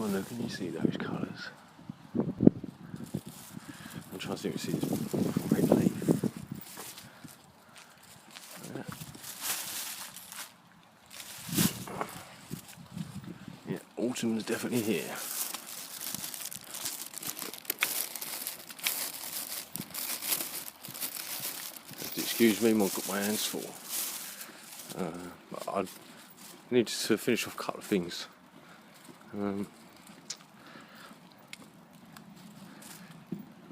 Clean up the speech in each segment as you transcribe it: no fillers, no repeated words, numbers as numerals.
wonder, can you see those colours? I'm trying to see if you see this red leaf. Yeah, autumn's definitely here. Excuse me, I've got my hands full. I need to finish off a couple of things.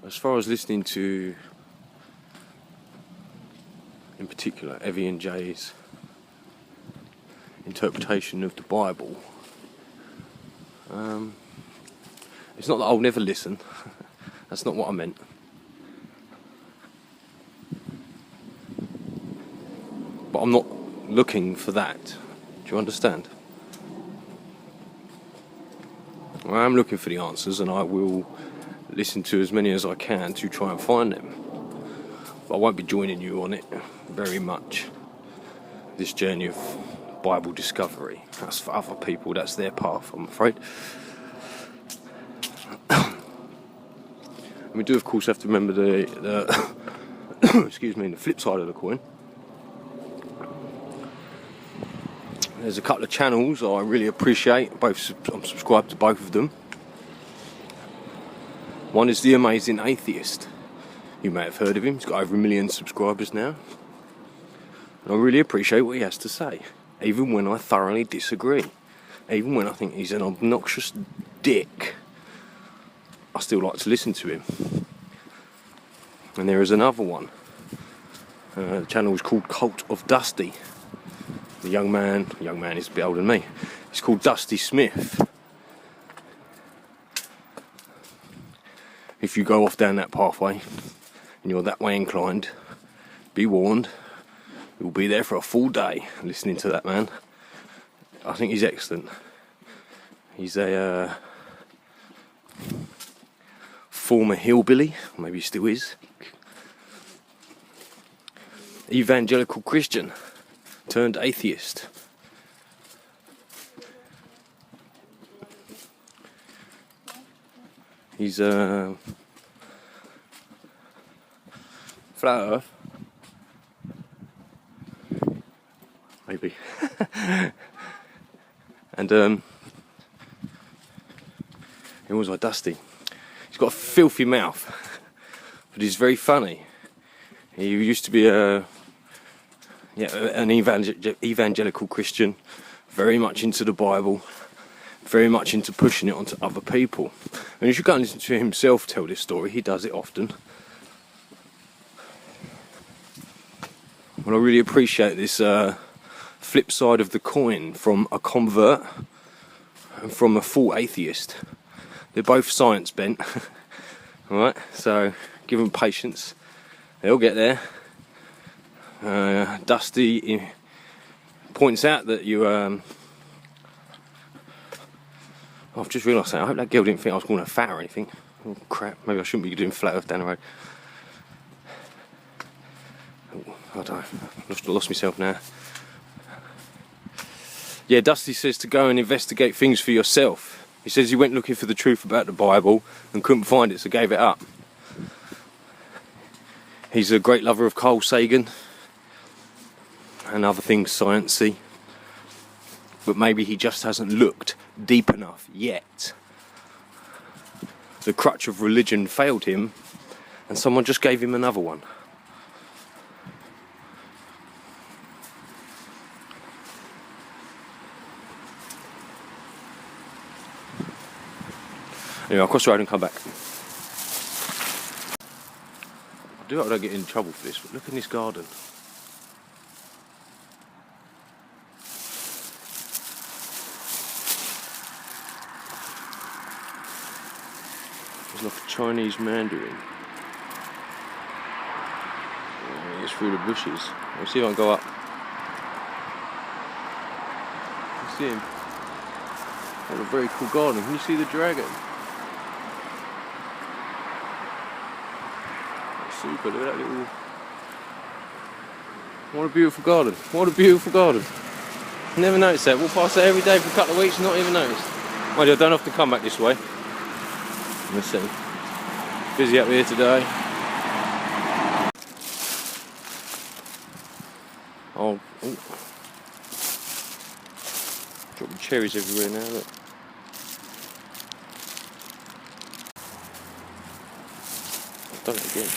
As far as listening to, in particular, Evie and Jay's interpretation of the Bible, it's not that I'll never listen. That's not what I meant. But I'm not looking for that. Do you understand? I am looking for the answers, and I will listen to as many as I can to try and find them. But I won't be joining you on it very much. This journey of Bible discovery. That's for other people, that's their path, I'm afraid. And we do, of course, have to remember the excuse me, the flip side of the coin. There's a couple of channels I really appreciate. I'm subscribed to both of them. One is The Amazing Atheist. You may have heard of him. He's got over 1 million subscribers now. And I really appreciate what he has to say. Even when I thoroughly disagree. Even when I think he's an obnoxious dick. I still like to listen to him. And there is another one. The channel is called Cult of Dusty. The young man is a bit older than me. He's called Dusty Smith. If you go off down that pathway and you're that way inclined, be warned, you'll be there for a full day listening to that man. I think he's excellent. He's a former hillbilly, maybe he still is, evangelical Christian turned atheist. He's flat earth, maybe. And he was like Dusty. He's got a filthy mouth, but he's very funny. He used to be an evangelical Christian, very much into the Bible, very much into pushing it onto other people. And you should go and listen to himself tell this story. He does it often. Well, I really appreciate this flip side of the coin from a convert and from a full atheist. They're both science bent. Alright, so give them patience. They'll get there. Dusty points out that you I've just realised that. I hope that girl didn't think I was calling her fat or anything. Oh crap, maybe I shouldn't be doing flat earth down the road. Oh, I don't know, I've lost myself now. Yeah, Dusty says to go and investigate things for yourself. He says he went looking for the truth about the Bible and couldn't find it, so gave it up. He's a great lover of Carl Sagan and other things sciencey, but maybe he just hasn't looked deep enough yet. The crutch of religion failed him, and someone just gave him another one. Anyway, I'll cross the road and come back. I do hope I don't get in trouble for this, but look in this garden. There's like a Chinese mandarin. It's through the bushes. I'll see if I can go up. You see him? What a very cool garden. Can you see the dragon? Super, look at that little... What a beautiful garden. What a beautiful garden. Never noticed that. Walk past it every day for a couple of weeks and not even noticed. Mind you, I don't have to come back this way. Let's see. Busy up here today. Oh, dropping cherries everywhere now, look. I've done it again.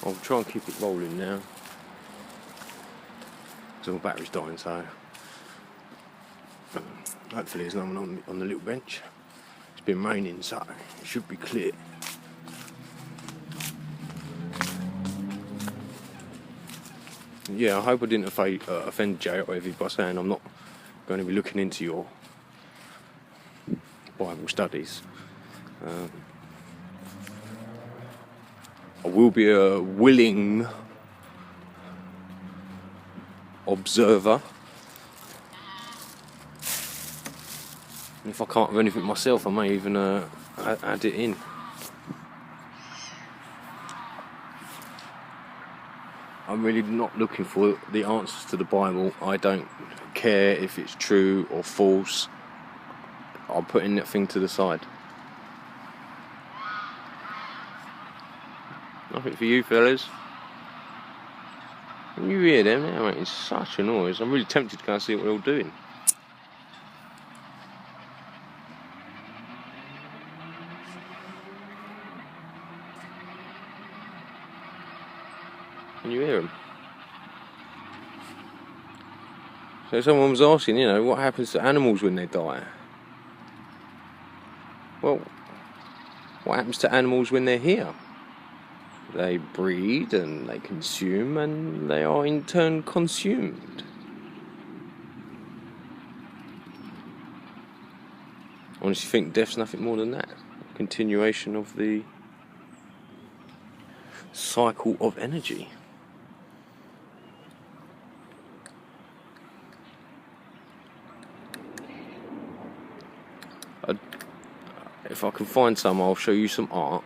I'll try and keep it rolling now. So my battery's dying, so hopefully there's no one on the little bench. It's been raining, so it should be clear. Yeah, I hope I didn't offend Jay or Evie by saying I'm not going to be looking into your Bible studies. I will be a willing observer. And if I can't do anything myself, I may even add it in. I'm really not looking for the answers to the Bible. I don't care if it's true or false. I'm putting that thing to the side. Nothing for you fellas. Can you hear them? They're making such a noise. I'm really tempted to go and see what they're all doing. Can you hear them? So someone was asking, what happens to animals when they die? Well, what happens to animals when they're here? They breed and they consume and they are in turn consumed. I honestly think death's nothing more than that. A continuation of the cycle of energy. If I can find some, I'll show you some art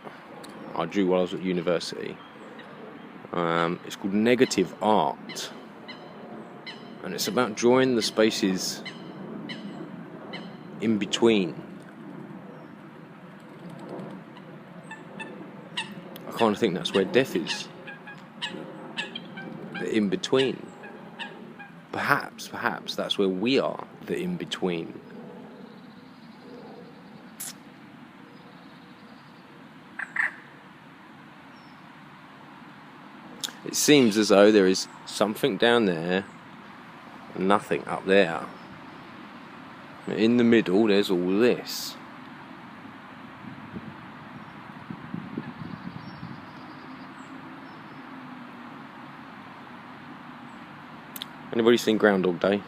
I drew while I was at university. It's called negative art, and it's about drawing the spaces in between. I kind of think that's where death is, the in between. Perhaps that's where we are, the in between. It seems as though there is something down there and nothing up there. In the middle there's all this. Anybody seen Groundhog Day?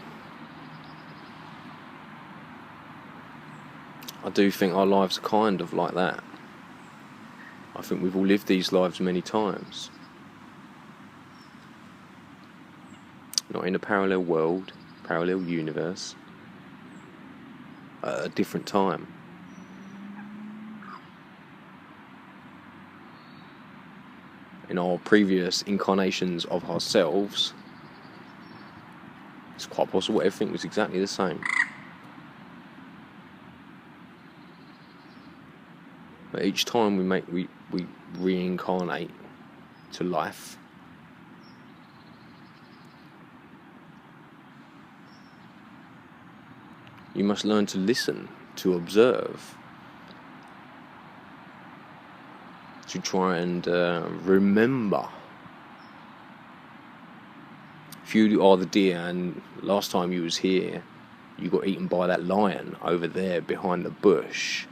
I do think our lives are kind of like that. I think we've all lived these lives many times. Not in a parallel world, parallel universe, at a different time. In our previous incarnations of ourselves, it's quite possible everything was exactly the same. But each time we reincarnate to life, you must learn to listen, to observe, to try and remember. If you are the deer and last time you was here you got eaten by that lion over there behind the bush,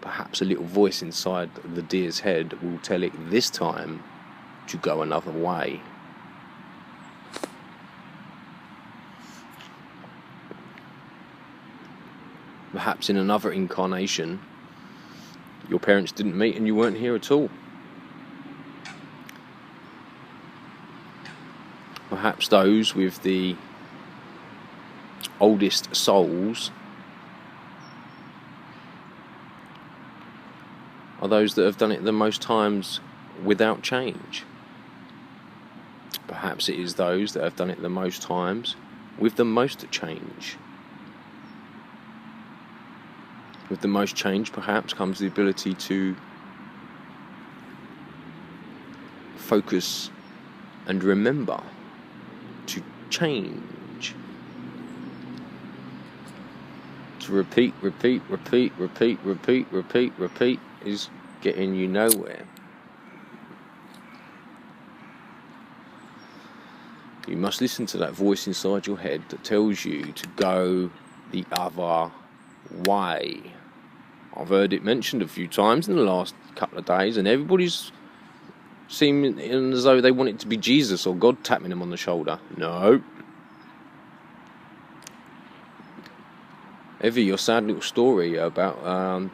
perhaps a little voice inside the deer's head will tell it this time to go another way. Perhaps in another incarnation your parents didn't meet and you weren't here at all. Perhaps those with the oldest souls are those that have done it the most times without change. Perhaps it is those that have done it the most times with the most change. With the most change, perhaps, comes the ability to focus and remember to change. To repeat is getting you nowhere. You must listen to that voice inside your head that tells you to go the other way. I've heard it mentioned a few times in the last couple of days, and everybody's seeming as though they want it to be Jesus or God tapping them on the shoulder. No. Ever your sad little story about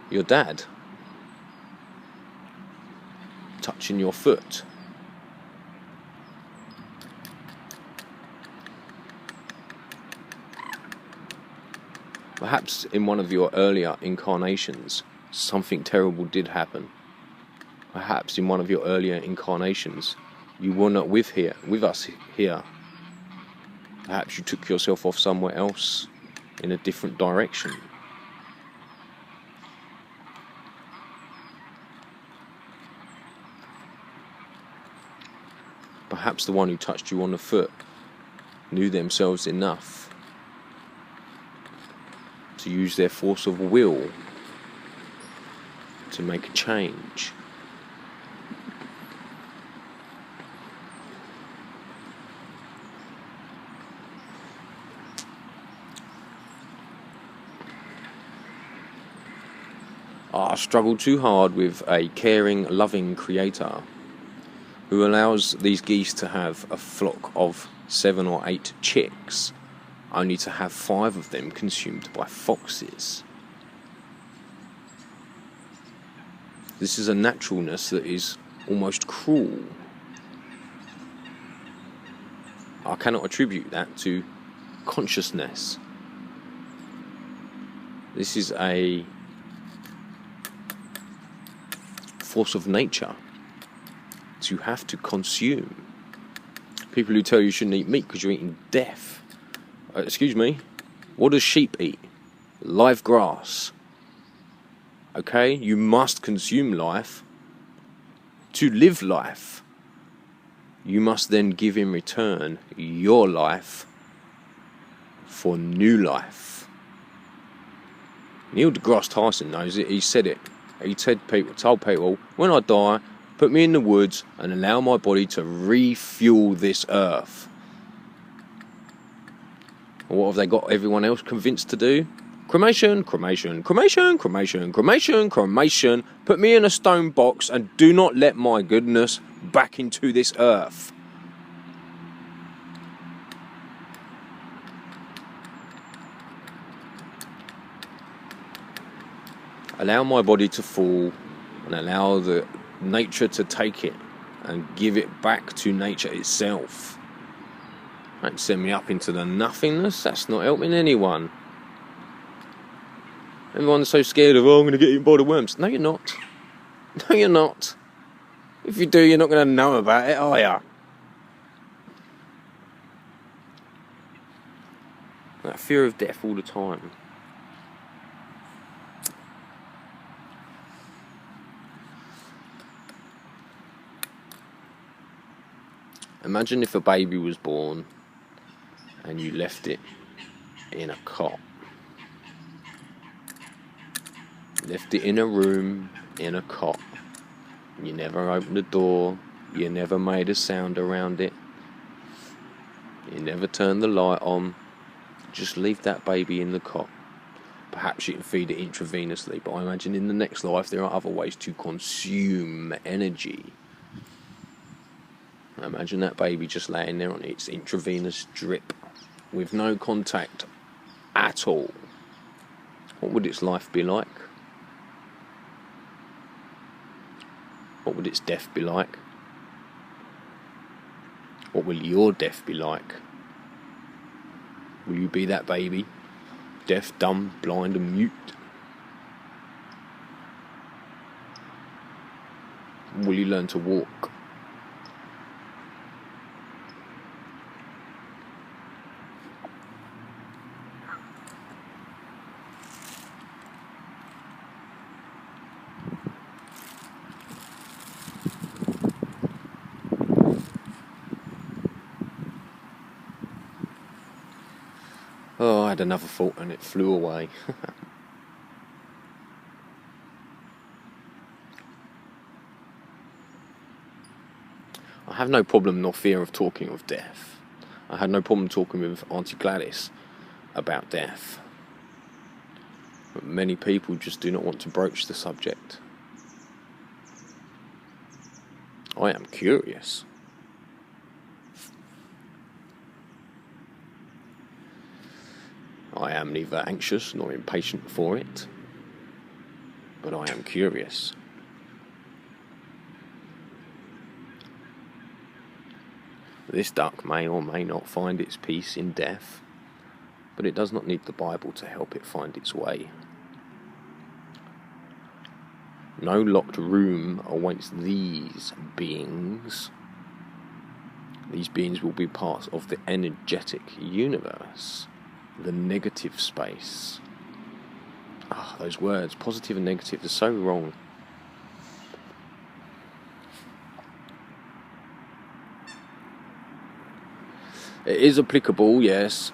your dad touching your foot? Perhaps in one of your earlier incarnations, something terrible did happen. Perhaps in one of your earlier incarnations, you were not with us here. Perhaps you took yourself off somewhere else in a different direction. Perhaps the one who touched you on the foot knew themselves enough to use their force of will to make a change. I struggle too hard with a caring, loving creator who allows these geese to have a flock of 7 or 8 chicks, only to have 5 of them consumed by foxes. This is a naturalness that is almost cruel. I cannot attribute that to consciousness. This is a force of nature to have to consume. People who tell you shouldn't eat meat because you're eating death. Excuse me, what does sheep eat? Live grass. Okay, you must consume life to live life. You must then give in return your life for new life. Neil deGrasse Tyson knows it. He said it. He told people, when I die, put me in the woods and allow my body to refuel this earth. What have they got everyone else convinced to do? Cremation, cremation, cremation, cremation, cremation, cremation. Put me in a stone box and do not let my goodness back into this earth. Allow my body to fall and allow the nature to take it and give it back to nature itself. Don't send me up into the nothingness. That's not helping anyone. Everyone's so scared of, I'm going to get eaten by the worms. No, you're not. No, you're not. If you do, you're not going to know about it, are you? That fear of death all the time. Imagine if a baby was born and you left it in a cot. Left it in a room, in a cot. You never opened the door. You never made a sound around it. You never turned the light on. Just leave that baby in the cot. Perhaps you can feed it intravenously, but I imagine in the next life there are other ways to consume energy. Imagine that baby just laying there on its intravenous drip with no contact at all. What would its life be like? What would its death be like? What will your death be like? Will you be that baby? Deaf, dumb, blind and mute? Will you learn to walk? Oh, I had another thought and it flew away. I have no problem nor fear of talking of death. I had no problem talking with Auntie Gladys about death. But many people just do not want to broach the subject. I am curious. I am neither anxious nor impatient for it, but I am curious. This duck may or may not find its peace in death, but it does not need the Bible to help it find its way. No locked room awaits these beings. These beings will be part of the energetic universe, the negative space. Those words, positive and negative, are so wrong. It is applicable, yes,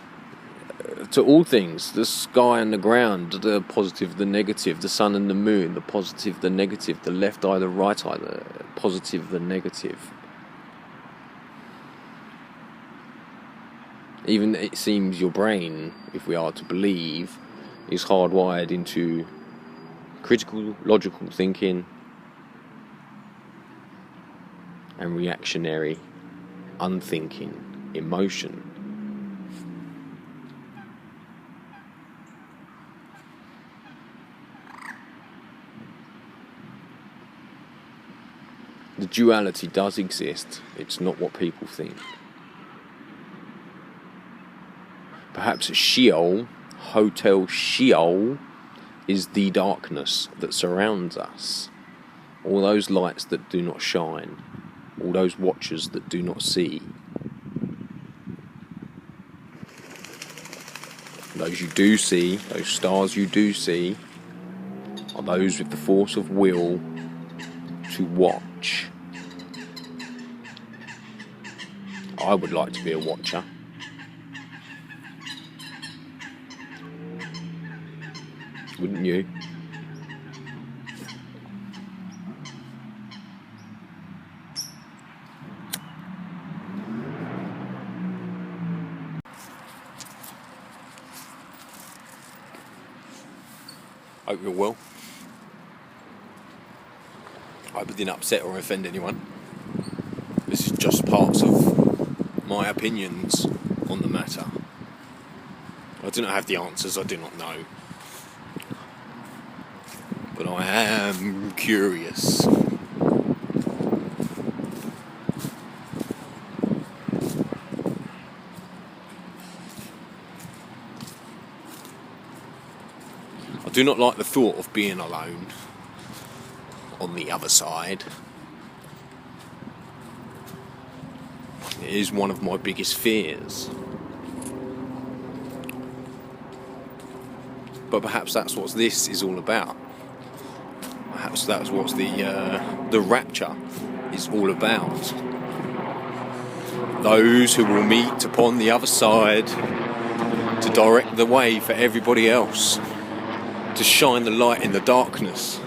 to all things, the sky and the ground, the positive, the negative, the sun and the moon, the positive, the negative, the left eye, the right eye, the positive, the negative. Even it seems your brain, if we are to believe, is hardwired into critical, logical thinking and reactionary, unthinking emotion. The duality does exist, it's not what people think. Perhaps Sheol, Hotel Sheol, is the darkness that surrounds us. All those lights that do not shine, all those watchers that do not see. Those you do see, those stars you do see, are those with the force of will to watch. I would like to be a watcher. Wouldn't you? Hope you're well. I hope it didn't upset or offend anyone. This is just parts of my opinions on the matter. I do not have the answers, I do not know. But I am curious. I do not like the thought of being alone on the other side. It is one of my biggest fears. But perhaps that's what this is all about. Perhaps that's what the rapture is all about. Those who will meet upon the other side to direct the way for everybody else, to shine the light in the darkness,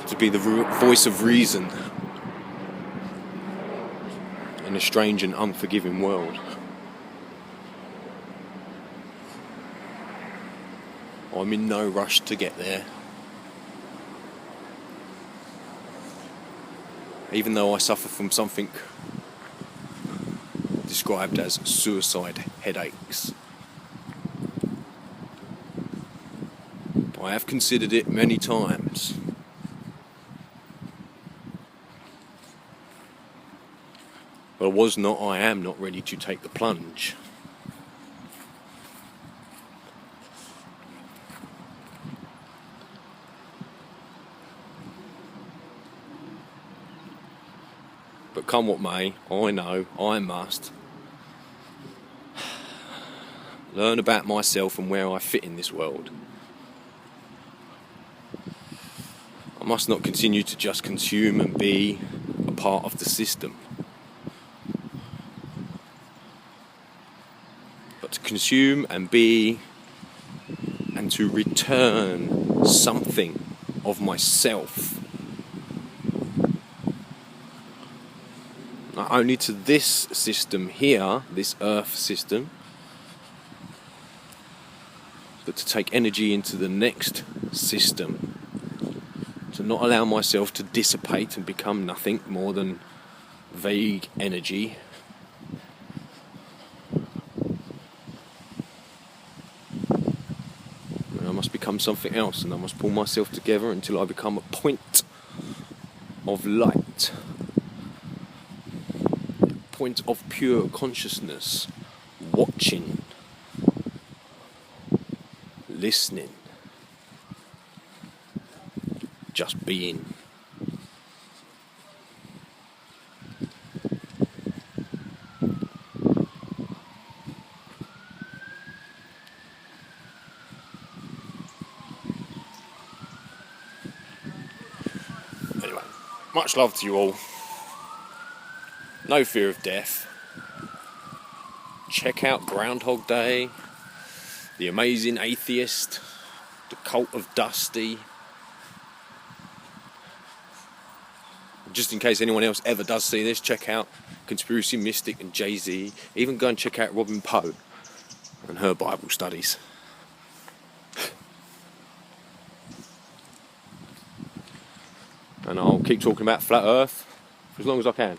to be the voice of reason in a strange and unforgiving world. I'm in no rush to get there. Even though I suffer from something described as suicide headaches. I have considered it many times. But I am not ready to take the plunge. But come what may, I know I must learn about myself and where I fit in this world. I must not continue to just consume and be a part of the system, but to consume and be, and to return something of myself. Not only to this system here, this earth system, but to take energy into the next system. To not allow myself to dissipate and become nothing more than vague energy. And I must become something else, and I must pull myself together until I become a point of light. Point of pure consciousness, watching, listening, just being. Anyway, much love to you all. No fear of death. Check out Groundhog Day, The Amazing Atheist, The Cult of Dusty. Just in case anyone else ever does see this, check out Conspiracy Mystic and Jay-Z. Even go and check out Robin Poe and her Bible studies. And I'll keep talking about flat earth for as long as I can.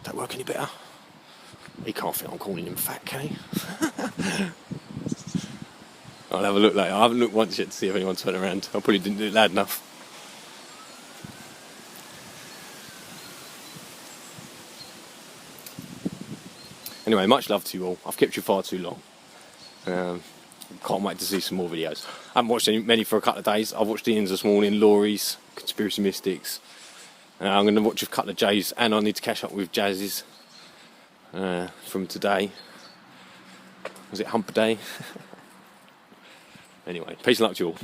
Don't work any better. He can't think I'm calling him fat, can he? I'll have a look later. I haven't looked once yet to see if anyone turned around. I probably didn't do it loud enough. Anyway, much love to you all. I've kept you far too long. Can't wait to see some more videos. I haven't watched many for a couple of days. I watched Ian's this morning, Laurie's, Conspiracy Mystics. I'm going to watch a couple of Jay's, and I need to catch up with Jazz's from today. Was it Hump Day? Anyway, peace and luck to you all.